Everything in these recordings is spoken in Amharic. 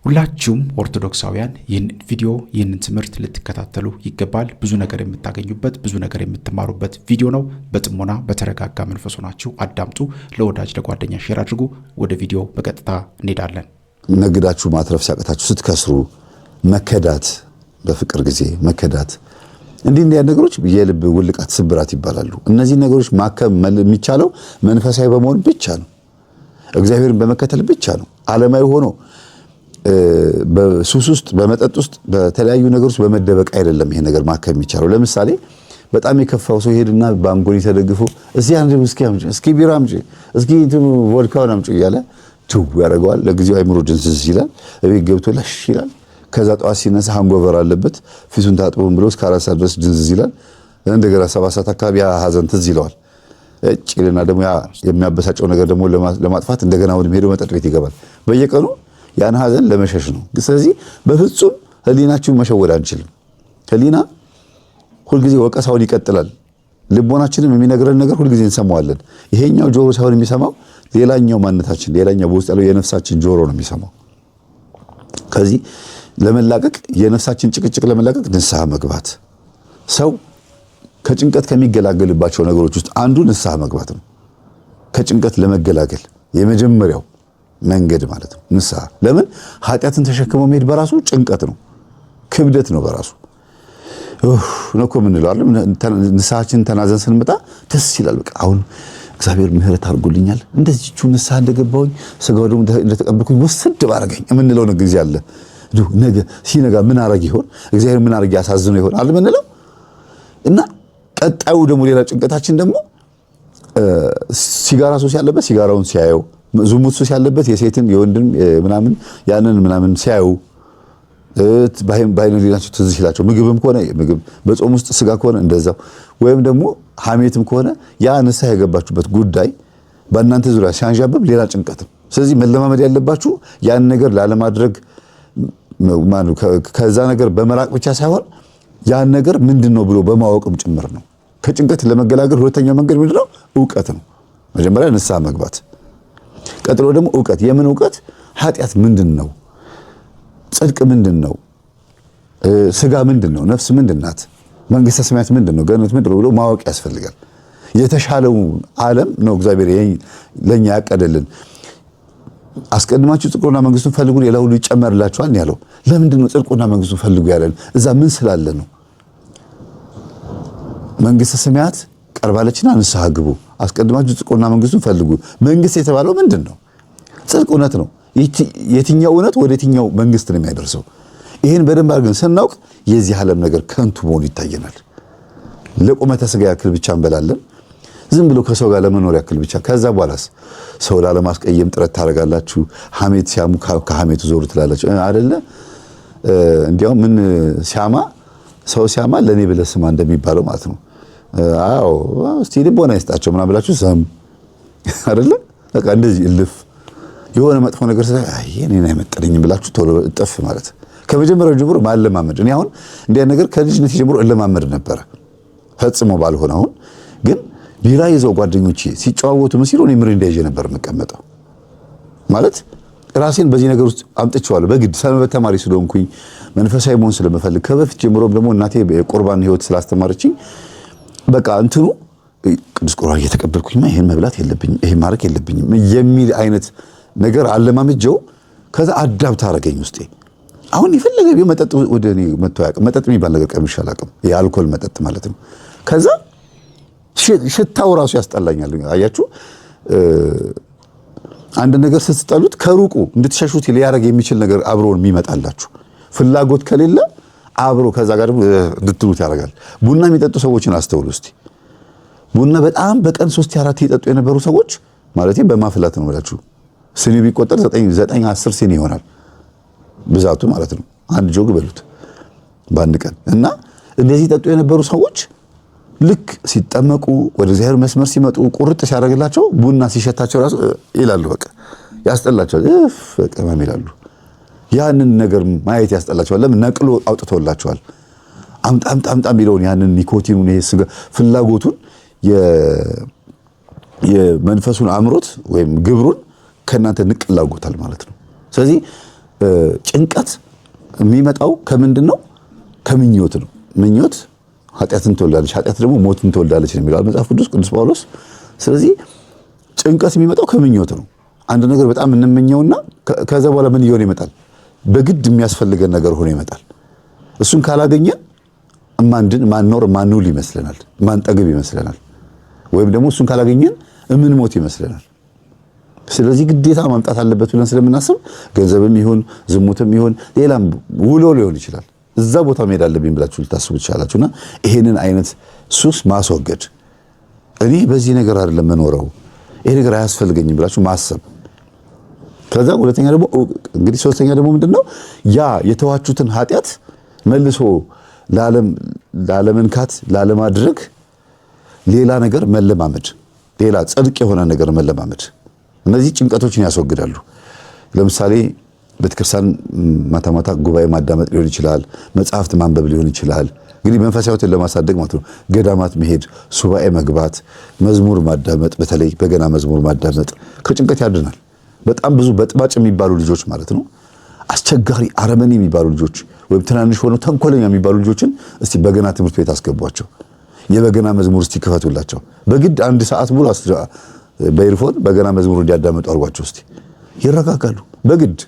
ሁላችሁም ኦርቶዶክሳውያን ይህን ቪዲዮ ይህንን ትምህርት ልትከታተሉ ይገባል። ብዙ ነገር የምታገኙበት ብዙ ነገር የምትማሩበት ቪዲዮ ነው። በጥሞና በተረጋጋ መንፈስ ሆናችሁ አዳምጡ። ለወዳጅ ለጓደኛ ሼር አድርጉ። ወደ ቪዲዮ በቀጥታ እንሄዳለን። ነግዳችሁ ማትረፍ ሲያቀታችሁ ስትከስሩ መከዳት፣ በፍቅር ጊዜ መከዳት፣ እንዲህ ነገሮች የልብ ውልቃት ስብራት ይባላሉ። እነዚህ ነገሮች ማከም የሚቻለው መንፈሳዊ በመሆን ብቻ ነው። እግዚአብሔርን በመከተል ብቻ ነው። ዓለማዊ ሆኖ በሱስ ውስጥ በመጠጥ ውስጥ በተለያዩ ነገሮች በመደበቅ አይደለም ይሄ ነገር ማከም የሚቻለው። ለምሳሌ በጣም የከፋው ሰው ሄድና ባንጎኒ ተደግፎ እስኪ አንድ እስኪ ቢራ አምጪ እስኪ እንትኑ ቮድካውን አምጪ እያለ ትው ያደርገዋል። ለጊዜው አይምሮ ድንዝዝ ይላል። እቤት ገብቶ ለሽ ይላል። ከዛ ጠዋት ሲነሳ ሃንጎቨር አለበት። ፊቱን ታጥቦም ብሎ እስከ 4 ሰዓት ድረስ ድንዝዝ ይላል። እንደገና 7 ሰዓት አካባቢ ሀዘን ትዝ ይለዋል። እጭልና ደግሞ ያ የሚያበሳጨው ነገር ደግሞ ለማጥፋት እንደገና ወደ ሄዶ መጠጥ ቤት ይገባል። በየቀኑ ያን ሀዘን ለመሸሽ ነው። ስለዚህ በፍጹም ህሊናችሁን መሸወድ አንችልም። ህሊና ሁልጊዜ ወቀሳውን ይቀጥላል። ልቦናችንም የሚነግረን ነገር ሁልጊዜ እንሰማዋለን። ይሄኛው ጆሮ ሳይሆን የሚሰማው ሌላኛው ማንነታችን፣ ሌላኛው በውስጥ ያለው የነፍሳችን ጆሮ ነው የሚሰማው። ከዚህ ለመላቀቅ የነፍሳችን ጭቅጭቅ ለመላቀቅ ንስሐ መግባት፣ ሰው ከጭንቀት ከሚገላገልባቸው ነገሮች ውስጥ አንዱ ንስሐ መግባት ነው። ከጭንቀት ለመገላገል የመጀመሪያው መንገድ ማለት ነው ንስሐ። ለምን ኃጢአትን ተሸክሞ መሄድ በራሱ ጭንቀት ነው፣ ክብደት ነው በራሱ ነው እኮ ምን ይላል። ንስሐችን ተናዘን ስንመጣ ደስ ይላል። በቃ አሁን እግዚአብሔር ምህረት አድርጎልኛል፣ እንደዚህቹ ንስሐ እንደገባሁኝ ስጋው ደግሞ እንደተቀበልኩኝ ወስድ ባረገኝ የምንለው ነው ጊዜ አለ። ነገ ሲነጋ ምን አረግ ይሆን እግዚአብሔር ምን አረግ ያሳዝነው ይሆን አለ ምንለው። እና ቀጣዩ ደግሞ ሌላ ጭንቀታችን ደግሞ ሲጋራ ሱስ ያለበት ሲጋራውን ሲያየው፣ ዝሙት ሱስ ያለበት የሴትን የወንድን ምናምን ያንን ምናምን ሲያዩ፣ ባይነ ሌላቸው ትዝ ይላቸው። ምግብም ከሆነ ምግብ፣ በጾም ውስጥ ስጋ ከሆነ እንደዛው፣ ወይም ደግሞ ሐሜትም ከሆነ ያ ንስሐ የገባችሁበት ጉዳይ በእናንተ ዙሪያ ሲያንዣብብ ሌላ ጭንቀትም። ስለዚህ መለማመድ ያለባችሁ ያን ነገር ላለማድረግ ከዛ ነገር በመራቅ ብቻ ሳይሆን ያን ነገር ምንድነው ብሎ በማወቅም ጭምር ነው። ከጭንቀት ለመገላገል ሁለተኛው መንገድ ምንድነው? ዕውቀት ነው። መጀመሪያ ንስሐ መግባት፣ ቀጥሎ ደግሞ ዕውቀት። የምን ዕውቀት? ኃጢአት ምንድነው? ጽድቅ ምንድነው? ስጋ ምንድነው? ነፍስ ምንድናት? መንግስተ ሰማያት ምንድነው? ገነት ምንድነው ብሎ ማወቅ ያስፈልጋል። የተሻለው ዓለም ነው እግዚአብሔር ለኛ ያቀደልን። አስቀድማችሁ ጽድቁና መንግስቱን ፈልጉ ሌላ ሁሉ ይጨመርላችኋል ያለው። ለምንድነው ጽድቁና መንግስቱን ፈልጉ ያለን? እዛ ምን ስላለ ነው? መንግስተ ሰማያት ቀርባለችና ንስሐ ግቡ፣ አስቀድማችሁ ጽድቁና መንግስቱን ፈልጉ። መንግስት የተባለው ምንድነው? ጽድቅ፣ እውነት ነው። የትኛው እውነት ወደ የትኛው መንግስት ነው የሚያደርሰው? ይሄን በደንብ አድርገን ስናውቅ የዚህ ዓለም ነገር ከንቱ መሆኑ ይታየናል። ለቁመተ ስጋ ያክል ብቻ እንበላለን፣ ዝም ብሎ ከሰው ጋር ለመኖር ያክል ብቻ። ከዛ በኋላስ ሰው ላለማስቀየም ጥረት ታደርጋላችሁ። ሐሜት ሲያሙ ከሐሜቱ ዞሩ ትላላችሁ አይደለ? እንዲያውም ምን ሲያማ ሰው ሲያማ ለኔ ብለህ ስማ እንደሚባለው ማለት ነው። አዎ እስቲ ልቦና ይስጣቸው ምናምን ብላችሁ ሰም አይደለ? በቃ እንደዚህ እልፍ የሆነ መጥፎ ነገር ስለ እኔን አይመጥነኝም ብላችሁ ቶሎ እጥፍ ማለት። ከመጀመሪያው ጀምሮ ማለማመድ። እኔ አሁን እንዲያ ነገር ከልጅነት ጀምሮ እለማመድ ነበረ፣ ፈጽሞ ባልሆነ አሁን ግን ቢራ ይዘው ጓደኞቼ ሲጨዋወቱ ምን ሲሉ እኔ ምሪንዳ ይዤ ነበር የምቀመጠው። ማለት ራሴን በዚህ ነገር ውስጥ አምጥቼዋለሁ በግድ ሰንበት ተማሪ ስለሆንኩኝ መንፈሳዊ መሆን ስለምፈልግ። ከበፊት ጀምሮም ደግሞ እናቴ የቁርባን ህይወት ስላስተማረችኝ በቃ እንትኑ ቅዱስ ቁርባን እየተቀበልኩኝማ ይሄን መብላት የለብኝም ይሄን ማድረግ የለብኝም የሚል አይነት ነገር አለማመጀው። ከዛ አዳብት አደረገኝ ውስጤ። አሁን የፈለገ ቢሆን መጠጥ ወደ እኔ መጥቶ አያውቅም። መጠጥ የሚባል ነገር ቀምሼ አላውቅም፣ የአልኮል መጠጥ ማለት ነው። ከዛ ሽታው ራሱ ያስጠላኛል። አያችሁ፣ አንድ ነገር ስትጠሉት ከሩቁ እንድትሸሹት ሊያደርግ የሚችል ነገር አብሮን የሚመጣላችሁ ፍላጎት ከሌለ አብሮ ከዛ ጋር እንድትሉት ያደርጋል። ቡና የሚጠጡ ሰዎችን አስተውሉ እስቲ። ቡና በጣም በቀን 3-4 ይጠጡ የነበሩ ሰዎች ማለት በማፍላት ነው ብላችሁ ስኒ ቢቆጠር 9-10 ስኒ ይሆናል ብዛቱ ማለት ነው። አንድ ጆግ በሉት በአንድ ቀን። እና እንደዚህ ይጠጡ የነበሩ ሰዎች ልክ ሲጠመቁ ወደ እግዚአብሔር መስመር ሲመጡ ቁርጥ ሲያደርግላቸው ቡና ሲሸታቸው ራሱ ይላሉ፣ በቃ ያስጠላቸዋል። በቃ ማም ይላሉ። ያንን ነገር ማየት ያስጠላቸዋል። ለምን? ነቅሎ አውጥቶላቸዋል። አምጣ ቢለውን ያንን ኒኮቲኑን ይሄ ስጋ ፍላጎቱን የመንፈሱን አምሮት ወይም ግብሩን ከናንተ ንቅላጎታል ማለት ነው። ስለዚህ ጭንቀት የሚመጣው ከምንድነው? ከምኞት ነው። ምኞት ኃጢአትን ትወልዳለች፣ ኃጢአት ደግሞ ሞትን ትወልዳለች ነው የሚለው መጽሐፍ ቅዱስ ጳውሎስ። ስለዚህ ጭንቀት የሚመጣው ከምኞት ነው። አንድ ነገር በጣም እንመኘውና ከዛ በኋላ ምን ይሆን ይመጣል? በግድ የሚያስፈልገን ነገር ሆኖ ይመጣል። እሱን ካላገኘን ማንኖር ማንውል ይመስለናል፣ ማንጠግብ ይመስለናል። ወይም ደግሞ እሱን ካላገኘን ሞት ይመስለናል። ስለዚህ ግዴታ ማምጣት አለበት ብለን ስለምናስብ ገንዘብም ይሁን ዝሙትም ይሁን ሌላም ውሎ ሊሆን ይችላል እዛ ቦታ መሄድ አለብኝ ብላችሁ ልታስቡ ትችላላችሁና ይሄንን አይነት ሱስ ማስወገድ፣ እኔ በዚህ ነገር አይደለም መኖረው፣ ይሄ ነገር አያስፈልገኝም ብላችሁ ማሰብ። ከዛ ሁለተኛ ደግሞ እንግዲህ ሶስተኛ ደግሞ ምንድነው? ያ የተዋችሁትን ኃጢአት መልሶ ላለመንካት ላለማድረግ ሌላ ነገር መለማመድ፣ ሌላ ጽድቅ የሆነ ነገር መለማመድ። እነዚህ ጭንቀቶችን ያስወግዳሉ። ለምሳሌ ቤተክርስቲያን ማታ ማታ ጉባኤ ማዳመጥ ሊሆን ይችላል፣ መጽሐፍት ማንበብ ሊሆን ይችላል። እንግዲህ መንፈሳዊነትን ለማሳደግ ማለት ነው። ገዳማት መሄድ፣ ሱባኤ መግባት፣ መዝሙር ማዳመጥ፣ በተለይ በገና መዝሙር ማዳመጥ ከጭንቀት ያድናል። በጣም ብዙ በጥባጭ የሚባሉ ልጆች ማለት ነው፣ አስቸጋሪ አረመኔ የሚባሉ ልጆች ወይም ትናንሽ ሆነው ተንኮለኛ የሚባሉ ልጆችን እስቲ በገና ትምህርት ቤት አስገቧቸው። የበገና መዝሙር እስቲ ክፈቱላቸው። በግድ 1 ሰዓት ሙሉ በኤርፎን በገና መዝሙር እንዲያዳምጡ አድርጓቸው። እስቲ ይረጋጋሉ። በግድ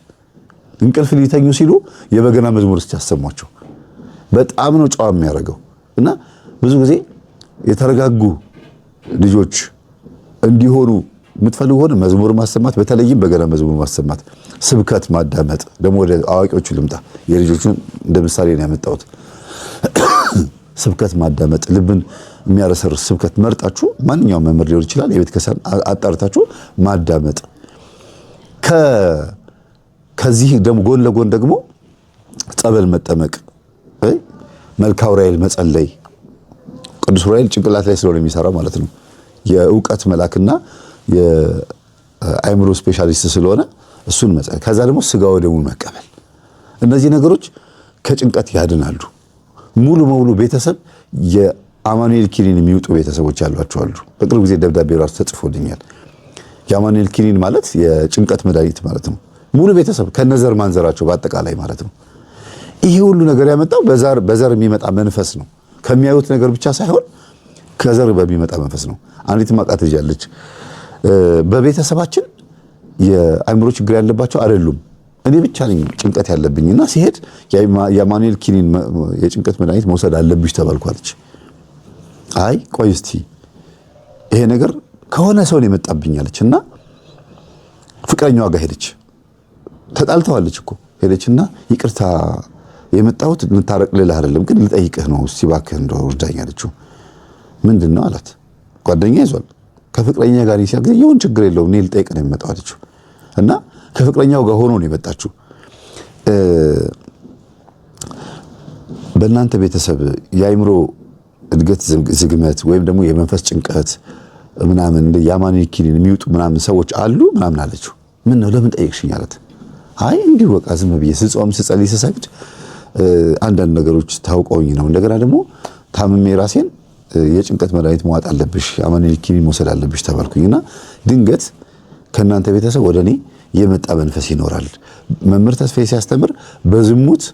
እንቅልፍ ሊተኙ ሲሉ የበገና መዝሙር እስቲ ያሰሟቸው። በጣም ነው ጨዋ የሚያደርገው። እና ብዙ ጊዜ የተረጋጉ ልጆች እንዲሆኑ የምትፈልጉ ሆነ መዝሙር ማሰማት፣ በተለይም በገና መዝሙር ማሰማት፣ ስብከት ማዳመጥ። ደግሞ ወደ አዋቂዎቹ ልምጣ። የልጆቹን እንደ ምሳሌ ነው ያመጣሁት። ስብከት ማዳመጥ፣ ልብን የሚያረሰርስ ስብከት መርጣችሁ ማንኛውም መምህር ሊሆን ይችላል፣ የቤተ ክርስቲያን አጣርታችሁ ማዳመጥ። ከዚህ ደግሞ ጎን ለጎን ደግሞ ጸበል መጠመቅ፣ መልክአ ዑራኤል መጸለይ። ቅዱስ ዑራኤል ጭንቅላት ላይ ስለሆነ የሚሰራው ማለት ነው። የእውቀት መልአክና የአእምሮ ስፔሻሊስት ስለሆነ እሱን መጸለይ። ከዛ ደግሞ ስጋ ወደሙን መቀበል። እነዚህ ነገሮች ከጭንቀት ያድናሉ። ሙሉ በሙሉ ቤተሰብ የአማኑኤል ኪኒን የሚውጡ ቤተሰቦች ያሏቸው አሉ። በቅርብ ጊዜ ደብዳቤ ራሱ ተጽፎልኛል። የአማኑኤል ኪኒን ማለት የጭንቀት መድኃኒት ማለት ነው። ሙሉ ቤተሰብ ከነዘር ማንዘራቸው በአጠቃላይ ማለት ነው። ይሄ ሁሉ ነገር ያመጣው በዘር የሚመጣ መንፈስ ነው። ከሚያዩት ነገር ብቻ ሳይሆን ከዘር በሚመጣ መንፈስ ነው። አንዲት ማቃት ልጅ አለች። በቤተሰባችን የአእምሮ ችግር ያለባቸው አይደሉም፣ እኔ ብቻ ነኝ ጭንቀት ያለብኝና ሲሄድ የአማኑኤል ኪኒን የጭንቀት መድኃኒት መውሰድ አለብሽ ተባልኳለች። አይ ቆይ እስቲ ይሄ ነገር ከሆነ ሰው ነው የመጣብኛለች እና ፍቅረኛዋ ጋር ሄደች። ተጣልተዋለች እኮ ሄደችና ይቅርታ የመጣሁት ልታረቅ ልልህ አይደለም ግን ልጠይቅህ ነው፣ እስቲ እባክህ እንደው እርዳኝ አለችው። ምንድነው አላት። ጓደኛ ይዟል ከፍቅረኛ ጋር ሲያገኝ ይሁን ችግር የለውም እኔ ልጠይቅ ነው የመጣው አለችው። እና ከፍቅረኛው ጋር ሆኖ ነው የመጣችው። በእናንተ ቤተሰብ የአእምሮ እድገት ዝግመት ወይም ደግሞ የመንፈስ ጭንቀት ምናምን እንደ የአማኑኤል ኪኒን የሚውጡ ምናምን ሰዎች አሉ ምናምን አለችው። ምን ነው ለምን ጠየቅሽኝ አላት። አይ እንዲሁ በቃ ዝም ብዬ ስጾም ስጸልይ ስሰግድ አንዳንድ ነገሮች ታውቀውኝ ነው። እንደገና ደግሞ ታምሜ ራሴን የጭንቀት መድኃኒት መዋጥ አለብሽ፣ አማኑኤል ኪኒን መውሰድ አለብሽ ተባልኩኝና ድንገት ከእናንተ ቤተሰብ ወደ እኔ የመጣ መንፈስ ይኖራል። መምህር ተስፋዬ ሲያስተምር በዝሙት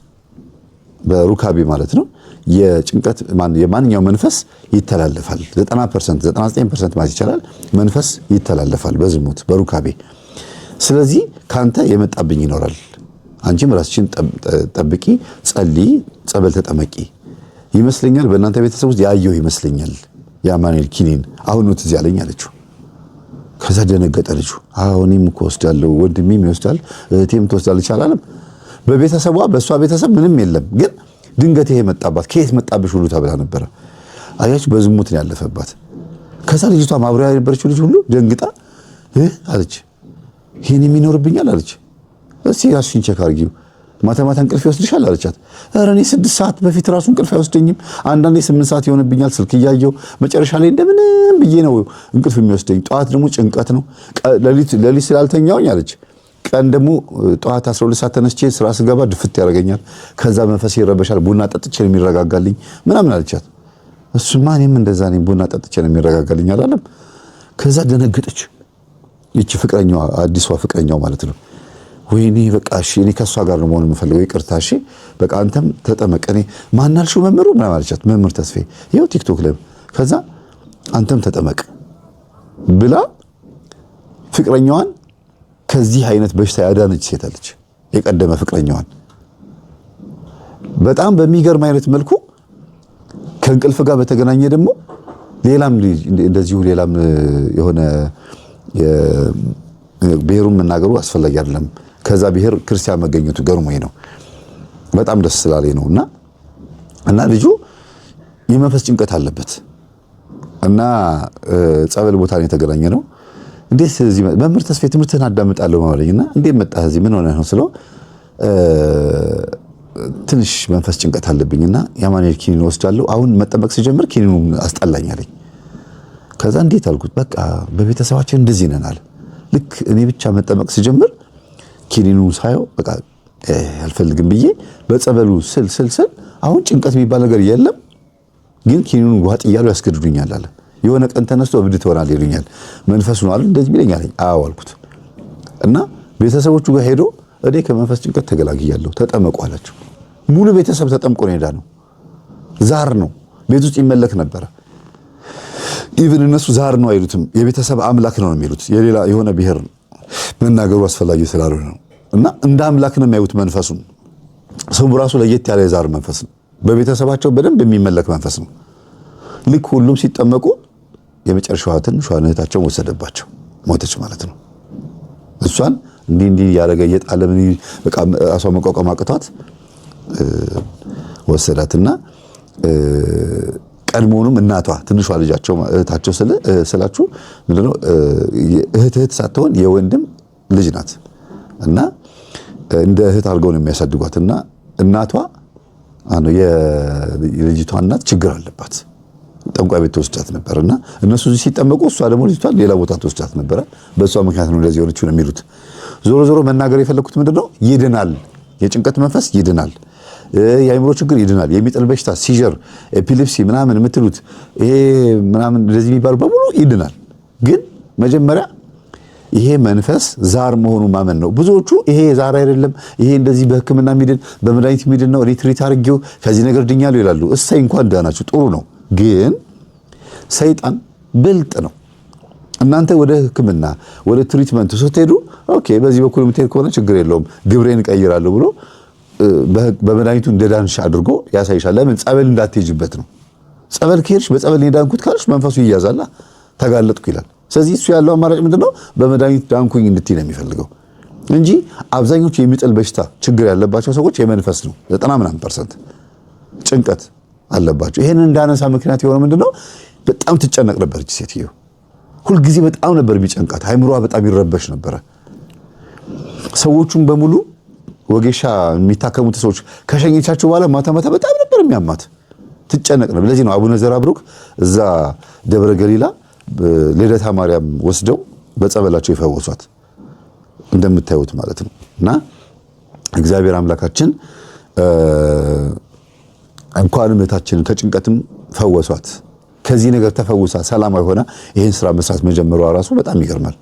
በሩካቤ ማለት ነው የጭንቀት የማንኛው መንፈስ ይተላለፋል። 90% 99% ማለት ይቻላል መንፈስ ይተላለፋል በዝሙት በሩካቤ። ስለዚህ ካንተ የመጣብኝ ይኖራል፣ አንቺም ራስሽን ጠብቂ፣ ጸልይ፣ ጸበል ተጠመቂ ይመስለኛል። በእናንተ ቤተሰብ ውስጥ ያየው ይመስለኛል የአማኑኤል ኪኒን አሁን ነው ትዝ ያለኝ አለችው። ከዛ ደነገጠ ልጁ። አዎ እኔም እኮ ወስዳለሁ፣ ወንድሜም ይወስዳል፣ እህቴም ትወስዳለች አላለም። በቤተሰቧ በእሷ ቤተሰብ ምንም የለም፣ ግን ድንገት ይሄ መጣባት። ከየት መጣብሽ ሁሉ ተብላ ነበረ። አያችሁ በዝሙት ነው ያለፈባት። ከዛ ልጅቷ ማብሪያ የነበረችው ልጅ ሁሉ ደንግጣ አለች ይሄን የሚኖርብኛል አለች። እስቲ ራስሽን ቼክ አድርጊው፣ ማታ ማታ እንቅልፍ ይወስድሻል አለቻት። ኧረ እኔ 6 ሰዓት በፊት ራሱ እንቅልፍ አይወስደኝም፣ አንዳንዴ 8 ሰዓት ይሆንብኛል ስልክ እያየው፣ መጨረሻ ላይ እንደምንም ብዬ ነው እንቅልፍ የሚወስደኝ። ጠዋት ደግሞ ጭንቀት ነው፣ ሌሊት ስላልተኛውኝ አለች። ቀን ደግሞ ጠዋት 12 ሰዓት ተነስቼ ስራ ስገባ ድፍት ያደርገኛል፣ ከዛ መንፈስ ይረበሻል፣ ቡና ጠጥቼ ነው የሚረጋጋልኝ ምናምን አለቻት። እሱማ እኔም እንደዛ ነኝ፣ ቡና ጠጥቼ ነው የሚረጋጋልኝ አላለም። ከዛ ደነገጠች። ይቺ ፍቅረኛዋ አዲሷ ፍቅረኛው ማለት ነው። ወይኔ በቃ እሺ እኔ ከሷ ጋር ነው መሆን የምፈልገው ይቅርታ እሺ በቃ አንተም ተጠመቅ እኔ ማናልሽው መምህሩ ምናምን አለቻት መምህር ተስፋዬ ይኸው ቲክቶክ ላይ ከዛ አንተም ተጠመቅ ብላ ፍቅረኛዋን ከዚህ አይነት በሽታ ያዳነች ሴት አለች የቀደመ ፍቅረኛዋን በጣም በሚገርም አይነት መልኩ ከእንቅልፍ ጋር በተገናኘ ደግሞ ሌላም እንደዚሁ ሌላም የሆነ ብሔሩን መናገሩ አስፈላጊ አይደለም ከዛ ብሔር ክርስቲያን መገኘቱ ገርሞኝ ነው በጣም ደስ ስላለኝ ነውና እና ልጁ የመንፈስ ጭንቀት አለበት እና ጸበል ቦታ ላይ የተገናኘ ነው እንዴት እዚህ መምህር ተስፋዬ ትምህርትን አዳምጣለሁ ማለኝና እንዴት መጣህ እዚህ ምን ሆነህ ነው ስለው ትንሽ መንፈስ ጭንቀት አለብኝና ያማኑኤል ኪኒን ወስዳለሁ አሁን መጠመቅ ሲጀምር ኪኒኑ አስጠላኝ አለኝ ከዛ እንዴት አልኩት በቃ በቤተሰባችን እንደዚህ ነን አለ ልክ እኔ ብቻ መጠመቅ ሲጀምር ኪኒኑ ሳየው በቃ አልፈልግም ብዬ በጸበሉ ስል አሁን ጭንቀት የሚባል ነገር የለም ግን ኪኒኑን ዋጥ እያሉ ያስገድዱኛል አለ የሆነ ቀን ተነስቶ እብድ ትሆናል ይሉኛል መንፈሱ ነው አይደል እንደዚህ ቢለኛል አዎ አልኩት እና ቤተሰቦቹ ጋር ሄዶ እኔ ከመንፈስ ጭንቀት ተገላግያለሁ ተጠመቁ አላቸው ሙሉ ቤተሰብ ተጠምቆ ነው ሄዳ ነው ዛር ነው ቤት ውስጥ ይመለክ ነበር ኢቭን እነሱ ዛር ነው አይሉትም የቤተሰብ አምላክ ነው የሚሉት የሌላ የሆነ ብሔር መናገሩ አስፈላጊ ስላልሆነ ነው እና እንደ አምላክ ነው የሚያዩት መንፈሱን ስሙ ራሱ ለየት ያለ የዛር መንፈስ ነው በቤተሰባቸው በደንብ የሚመለክ መንፈስ ነው ልክ ሁሉም ሲጠመቁ የመጨረሻዋ ትንሿ እህታቸውን ወሰደባቸው ሞተች ማለት ነው እሷን እንዲህ ያረገ እየጣለ ምን በቃ አሷ መቋቋም አቅቷት ወሰዳትና ቀድሞውንም እናቷ ትንሿ ልጃቸው እህታቸው ስላችሁ ምንድነው እህት ሳትሆን የወንድም ልጅ ናት እና እንደ እህት አድርገው ነው የሚያሳድጓትና እናቷ የልጅቷ እናት ችግር አለባት ጠንቋይ ቤት ተወስዳት ነበርና እነሱ ሲጠመቁ እሷ ደግሞ ልጅቷን ሌላ ቦታ ተወስዳት ነበር በእሷ ምክንያት ነው እንደዚህ ሆነች ነው የሚሉት ዞሮ መናገር የፈለኩት ምንድነው ይድናል የጭንቀት መንፈስ ይድናል የአይምሮ ችግር ይድናል የሚጥል በሽታ ሲጀር ኤፒሌፕሲ ምናምን የምትሉት ይሄ ምናምን እንደዚህ የሚባሉ በሙሉ ይድናል ግን መጀመሪያ ይሄ መንፈስ ዛር መሆኑ ማመን ነው ብዙዎቹ ይሄ ዛር አይደለም ይሄ እንደዚህ በህክምና የሚድን በመድኃኒት የሚድን ነው ሪትሪት አድርጌው ከዚህ ነገር ድኛለሁ ይላሉ እሰይ እንኳን ዳናችሁ ጥሩ ነው ግን ሰይጣን ብልጥ ነው እናንተ ወደ ህክምና ወደ ትሪትመንት ስትሄዱ ኦኬ በዚህ በኩል የምትሄድ ከሆነ ችግር የለውም ግብሬን እቀይራለሁ ብሎ በመድኃኒቱ እንደዳንሽ አድርጎ ያሳይሻል ለምን ጸበል እንዳትሄጂበት ነው ጸበል ከሄድሽ በጸበል ዳንኩት ካልሽ መንፈሱ ይያዛላ ተጋለጥኩ ይላል ስለዚህ እሱ ያለው አማራጭ ምንድነው በመድኃኒት ዳንኩኝ እንድትይ ነው የሚፈልገው እንጂ አብዛኞቹ የሚጥል በሽታ ችግር ያለባቸው ሰዎች የመንፈስ ነው 90% ጭንቀት አለባቸው ይሄንን እንዳነሳ ምክንያት የሆነ ምንድነው በጣም ትጨነቅ ነበር እቺ ሴትዮ ሁሉ ጊዜ በጣም ነበር የሚጨንቃት አይምሮዋ በጣም ይረበሽ ነበር ሰዎቹም በሙሉ ወጌሻ የሚታከሙት ሰዎች ከሸኘቻቸው በኋላ ማታ በጣም ነበር የሚያማት ትጨነቅ ነበር ለዚህ ነው አቡነ ዘራብሩክ እዛ ደብረ ገሊላ ልደታ ማርያም ወስደው በጸበላቸው ይፈወሷት እንደምታዩት ማለት ነው እና እግዚአብሔር አምላካችን እንኳንም እህታችንን ከጭንቀትም ፈወሷት ከዚህ ነገር ተፈውሳ ሰላማዊ ሆና ይሄን ስራ መስራት መጀመሯ ራሱ በጣም ይገርማል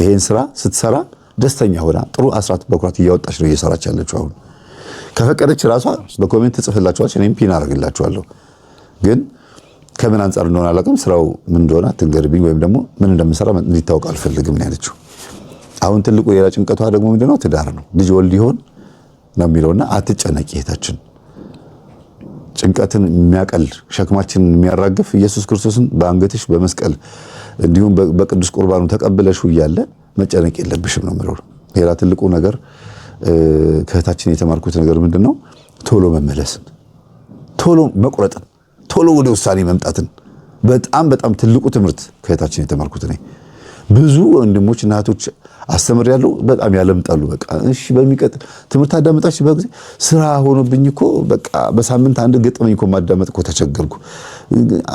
ይሄን ስራ ስትሰራ ደስተኛ ሆና ጥሩ አስራት በኩራት እያወጣች ነው እየሰራች ያለችው አሁን ከፈቀደች ራሷ በኮሜንት ጽፍላችኋለች እኔም ፒን አደርግላችኋለሁ ግን ከምን አንፃር እንደሆነ አላውቅም ስራው ምን እንደሆነ አትንገርብኝ ወይም ደግሞ ምን እንደምሰራ እንዲታወቅ አልፈልግም ነው ያለችው አሁን ትልቁ የላ ጭንቀቷ ደግሞ ምንድነው ትዳር ነው ልጅ ወልድ ይሆን ነው የሚለውና አትጨነቂ እህታችን ጭንቀትን የሚያቀል ሸክማችንን የሚያራግፍ ኢየሱስ ክርስቶስን በአንገትሽ በመስቀል እንዲሁም በቅዱስ ቁርባኑ ተቀበለሽ ይያለ መጨነቅ የለብሽም ነው ማለት ነው ሌላ ትልቁ ነገር ከእህታችን የተማርኩት ነገር ምንድነው ቶሎ መመለስን ቶሎ መቁረጥን ቶሎ ወደ ውሳኔ መምጣትን በጣም ትልቁ ትምህርት ከእህታችን የተማርኩት ነኝ ብዙ ወንድሞች እና እህቶች አስተምሬያለሁ በጣም ያለምጣሉ በቃ እሺ በሚቀጥል ትምህርት አዳመጣች በጊዜ ስራ ሆኖብኝ እኮ በቃ በሳምንት አንድ ገጠመኝ እኮ ማዳመጥ እኮ ተቸገርኩ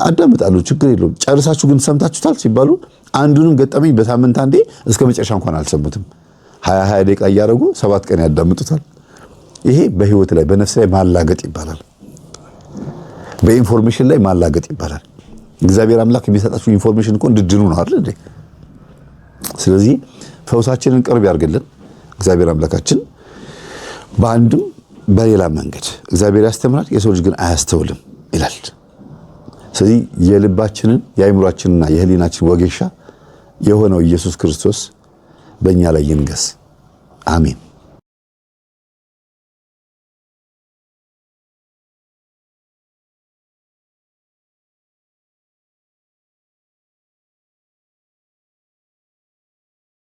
አዳመጣለሁ ችግር የለውም ጨርሳችሁ ግን ሰምታችሁታል ሲባሉ አንዱንም ገጠመኝ በሳምንት አንዴ እስከ መጨረሻ እንኳን አልሰሙትም 20 ደቂቃ እያደረጉ 7 ቀን ያዳምጡታል ይሄ በህይወት ላይ በነፍስ ላይ ማላገጥ ይባላል በኢንፎርሜሽን ላይ ማላገጥ ይባላል እግዚአብሔር አምላክ የሚሰጣችሁ ኢንፎርሜሽን እኮ እንድድኑ ነው አይደል እንዴ ስለዚህ ፈውሳችንን ቅርብ ያርግልን እግዚአብሔር አምላካችን በአንድም በሌላ መንገድ እግዚአብሔር ያስተምራል፣ የሰው ልጅ ግን አያስተውልም ይላል። ስለዚህ የልባችንን የአእምሯችንና የህሊናችን ወጌሻ የሆነው ኢየሱስ ክርስቶስ በእኛ ላይ ይንገስ። አሜን።